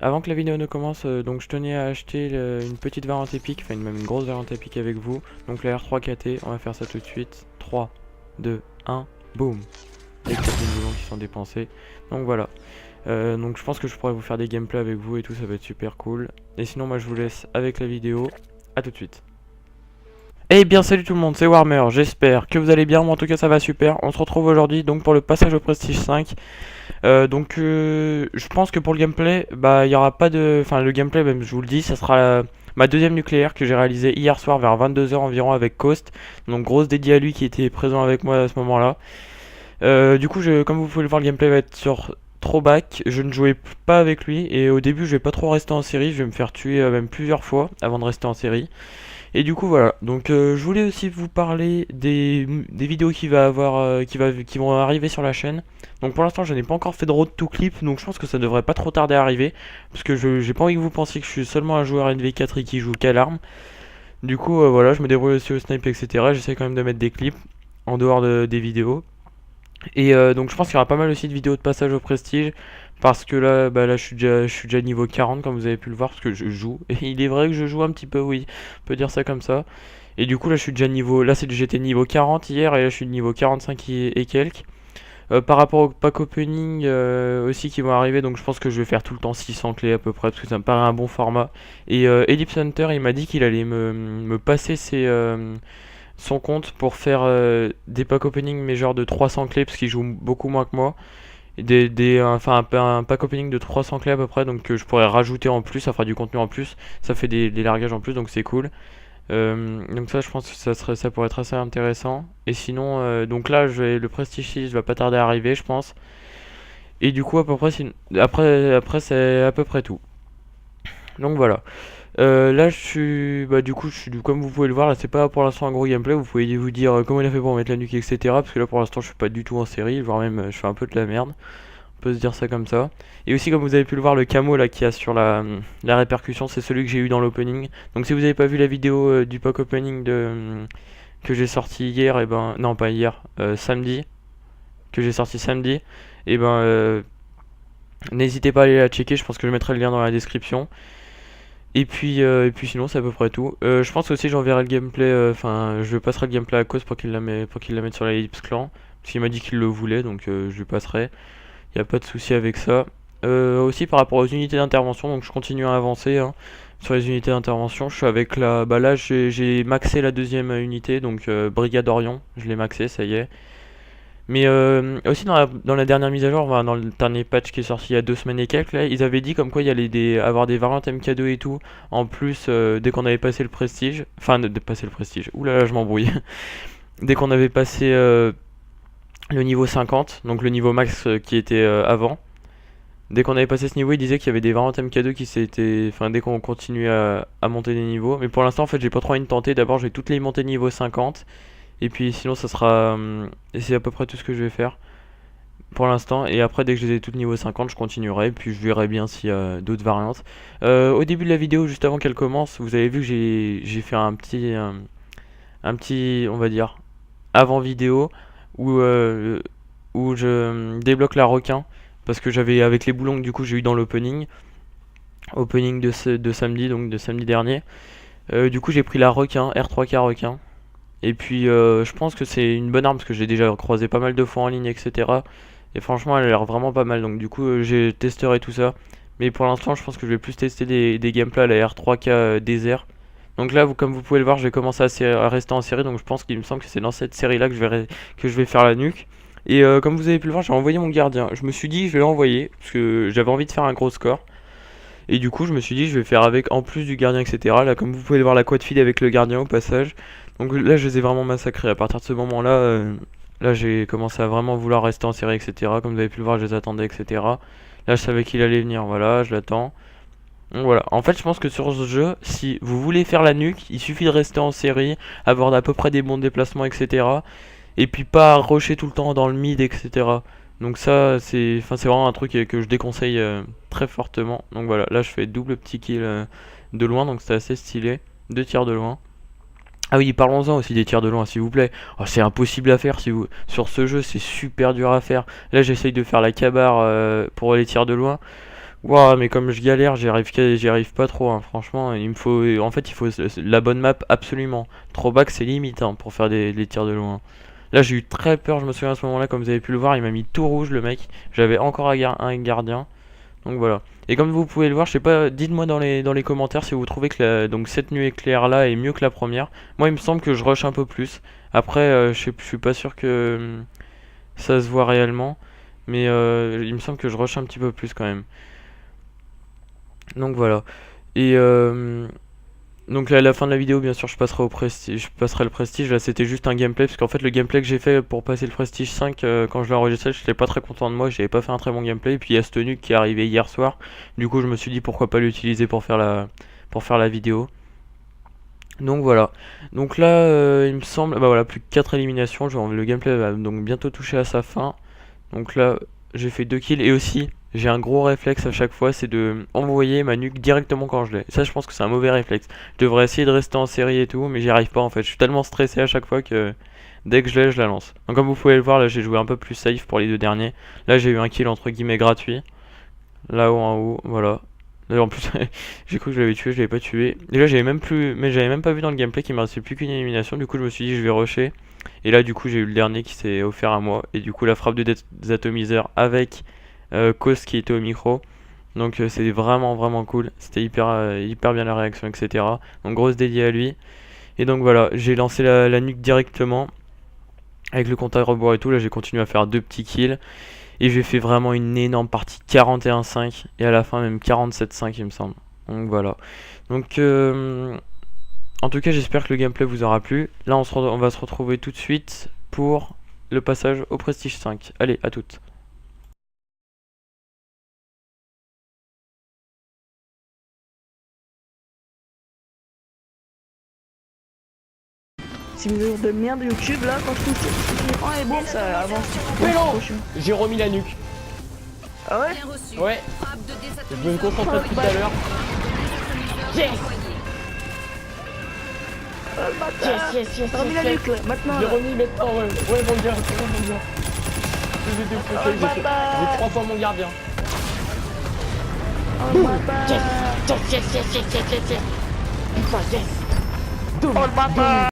Avant que la vidéo ne commence, donc je tenais à acheter une petite variante épique, enfin même une grosse variante épique avec vous. Donc la R3KT, on va faire ça tout de suite. 3, 2, 1, boum. Les 4000 boulons qui sont dépensés. Donc voilà. Donc je pense que je pourrais vous faire des gameplays avec vous et tout, ça va être super cool. Et sinon moi je vous laisse avec la vidéo. À tout de suite. Eh bien salut tout le monde, c'est Warmer, j'espère que vous allez bien, moi en tout cas ça va super. On se retrouve aujourd'hui donc pour le passage au Prestige 5. Je pense que pour le gameplay, bah il y aura pas de... Enfin le gameplay même je vous le dis, ça sera ma deuxième nucléaire que j'ai réalisée hier soir vers 22 h environ avec Coast. Donc grosse dédiée à lui qui était présent avec moi à ce moment là. Comme vous pouvez le voir, le gameplay va être sur Throwback. Je ne jouais pas avec lui et au début je vais pas trop rester en série, je vais me faire tuer même plusieurs fois avant de rester en série. Et du coup voilà, donc je voulais aussi vous parler des vidéos qui vont arriver sur la chaîne. Donc pour l'instant je n'ai pas encore fait de road to clip, donc je pense que ça devrait pas trop tarder à arriver. Parce que j'ai pas envie que vous pensiez que je suis seulement un joueur NV4 et qui joue qu'à l'arme. Du coup voilà, je me débrouille aussi au snipe etc. J'essaie quand même de mettre des clips en dehors des vidéos. Et donc je pense qu'il y aura pas mal aussi de vidéos de passage au prestige. Parce que là, bah là je suis déjà niveau 40 comme vous avez pu le voir parce que je joue. Et il est vrai que je joue un petit peu, oui, on peut dire ça comme ça. Et du coup là je suis déjà niveau, j'étais niveau 40 hier et là je suis niveau 45 et quelques. Par rapport au pack opening aussi qui vont arriver, donc je pense que je vais faire tout le temps 600 clés à peu près parce que ça me paraît un bon format. Et Ellipse Hunter il m'a dit qu'il allait me passer son compte pour faire des pack opening mais genre de 300 clés parce qu'il joue beaucoup moins que moi. Enfin un pack opening de 300 clés à peu près, donc je pourrais rajouter en plus, ça fera du contenu en plus, ça fait des largages en plus, donc c'est cool. Donc ça je pense que ça pourrait être assez intéressant. Et sinon, donc là le Prestige 6 va pas tarder à arriver je pense. Et du coup à peu près, après c'est à peu près tout. Donc voilà. Là je suis, bah du coup comme vous pouvez le voir là, c'est pas pour l'instant un gros gameplay. Vous pouvez vous dire comment il a fait pour mettre la nuque etc. Parce que là pour l'instant je suis pas du tout en série, voire même je fais un peu de la merde. On peut se dire ça comme ça. Et aussi comme vous avez pu le voir, le camo là qui a sur la répercussion, c'est celui que j'ai eu dans l'opening. Donc si vous avez pas vu la vidéo du pack opening que j'ai sorti hier, et ben non pas hier, samedi, que j'ai sorti samedi, et ben n'hésitez pas à aller la checker, je pense que je mettrai le lien dans la description. Et puis sinon c'est à peu près tout. Je pense aussi j'enverrai le gameplay, enfin je passerai le gameplay à cause pour qu'il la mette sur la Ellipse Clan. Parce qu'il m'a dit qu'il le voulait, donc je lui passerai. Il n'y a pas de souci avec ça. Aussi par rapport aux unités d'intervention, donc je continue à avancer hein, sur les unités d'intervention. Je suis avec la... Bah là j'ai maxé la deuxième unité, donc Brigade Orion, je l'ai maxé, ça y est. Mais aussi dans la dernière mise à jour, dans le dernier patch qui est sorti il y a 2 semaines et quelques, là, ils avaient dit comme quoi il y allait avoir des variantes MK2 et tout, en plus dès qu'on avait passé le prestige, enfin de passer le prestige, oulala je m'embrouille, dès qu'on avait passé le niveau 50, donc le niveau max qui était avant, dès qu'on avait passé ce niveau, il disait qu'il y avait des variantes MK2 qui s'étaient, enfin dès qu'on continuait à monter des niveaux, mais pour l'instant en fait j'ai pas trop envie de tenter, d'abord je vais toutes les monter niveau 50, et puis sinon ça sera... et c'est à peu près tout ce que je vais faire pour l'instant. Et après dès que je les ai toutes niveau 50 je continuerai. Puis je verrai bien s'il y a d'autres variantes. Au début de la vidéo juste avant qu'elle commence, vous avez vu que j'ai fait un petit on va dire avant vidéo où, où je débloque la requin. Parce que j'avais avec les boulons que du coup j'ai eu dans l'opening. Opening de samedi, donc de samedi dernier. Du coup j'ai pris la requin, R3K requin. Et puis je pense que c'est une bonne arme parce que j'ai déjà croisé pas mal de fois en ligne etc. Et franchement elle a l'air vraiment pas mal, donc du coup j'ai testerai tout ça. Mais pour l'instant je pense que je vais plus tester des gameplays à la R3K désert. Donc là comme vous pouvez le voir j'ai commencé à rester en série, donc je pense qu'il me semble que c'est dans cette série là que je vais faire la nuque. Et comme vous avez pu le voir j'ai envoyé mon gardien. Je me suis dit je vais l'envoyer parce que j'avais envie de faire un gros score. Et du coup je me suis dit je vais faire avec en plus du gardien etc. Là comme vous pouvez le voir la quad feed avec le gardien au passage. Donc là je les ai vraiment massacrés. À partir de ce moment là, là j'ai commencé à vraiment vouloir rester en série etc. Comme vous avez pu le voir je les attendais etc. Là je savais qu'il allait venir, voilà je l'attends. Donc voilà, en fait je pense que sur ce jeu, si vous voulez faire la nuque, il suffit de rester en série, avoir à peu près des bons déplacements etc. Et puis pas rusher tout le temps dans le mid etc. Donc ça c'est vraiment un truc que je déconseille très fortement. Donc voilà, là je fais double petit kill de loin, donc c'est assez stylé. 2 tirs de loin. Ah oui, parlons-en aussi des tirs de loin, s'il vous plaît. Oh, c'est impossible à faire si vous... sur ce jeu, c'est super dur à faire. Là, j'essaye de faire la cabar pour les tirs de loin. Ouah, mais comme je galère, j'y arrive pas trop, hein. Franchement, il me faut, en fait, il faut la bonne map absolument. Trop back, c'est limite hein, pour faire des tirs de loin. Là, j'ai eu très peur, je me souviens à ce moment-là, comme vous avez pu le voir, il m'a mis tout rouge le mec. J'avais encore un gardien. Donc voilà. Et comme vous pouvez le voir, je sais pas, dites-moi dans les commentaires si vous trouvez que donc cette nuit éclair là est mieux que la première. Moi, il me semble que je rush un peu plus. Après, je suis pas sûr que ça se voit réellement, mais il me semble que je rush un petit peu plus quand même. Donc voilà. Et donc là, à la fin de la vidéo, bien sûr, je passerai au prestige, je passerai le prestige. Là, c'était juste un gameplay parce qu'en fait, le gameplay que j'ai fait pour passer le prestige 5, quand je l'ai enregistré, j'étais pas très content de moi. J'avais pas fait un très bon gameplay. Et puis il y a ce nuke qui est arrivé hier soir. Du coup, je me suis dit pourquoi pas l'utiliser pour faire la vidéo. Donc voilà. Donc là, il me semble, bah voilà, plus que 4 éliminations. Le gameplay va donc bientôt toucher à sa fin. Donc là, j'ai fait 2 kills et aussi, j'ai un gros réflexe à chaque fois, c'est de envoyer ma nuque directement quand je l'ai. Ça, je pense que c'est un mauvais réflexe. Je devrais essayer de rester en série et tout, mais j'y arrive pas en fait. Je suis tellement stressé à chaque fois que dès que je l'ai, je la lance. Donc comme vous pouvez le voir, là, j'ai joué un peu plus safe pour les deux derniers. Là, j'ai eu un kill entre guillemets gratuit. Là-haut en haut, voilà. D'ailleurs, en plus, j'ai cru que je l'avais tué, je l'avais pas tué. Et là, j'avais même plus, mais j'avais même pas vu dans le gameplay qu'il me restait plus qu'une élimination. Du coup, je me suis dit, je vais rusher. Et là, du coup, j'ai eu le dernier qui s'est offert à moi. Et du coup, la frappe de désatomiseur avec Cause qui était au micro. Donc, c'est vraiment, vraiment cool. C'était hyper bien la réaction, etc. Donc, grosse dédiée à lui. Et donc, voilà, j'ai lancé la nuque directement. Avec le compte à rebours et tout. Là, j'ai continué à faire 2 petits kills. Et j'ai fait vraiment une énorme partie 41-5 et à la fin même 47-5 il me semble. Donc voilà. Donc en tout cas j'espère que le gameplay vous aura plu. Là on va se retrouver tout de suite pour le passage au Prestige 5. Allez, à toutes. Simulateur de merde YouTube là quand je touche. Oh et bon ça avance. Mais non, j'ai remis la nuque. Ah ouais. Ouais. Je me concentrais tout à l'heure. Yes. Oh le bâtard. T'as remis la nuque là, maintenant J'ai là. remis maintenant, ouais. Ouais, mon gars, c'est bon, mon gars. J'ai 3 fois mon gardien. Oh le bâtard. Yes. Oh le bâtard.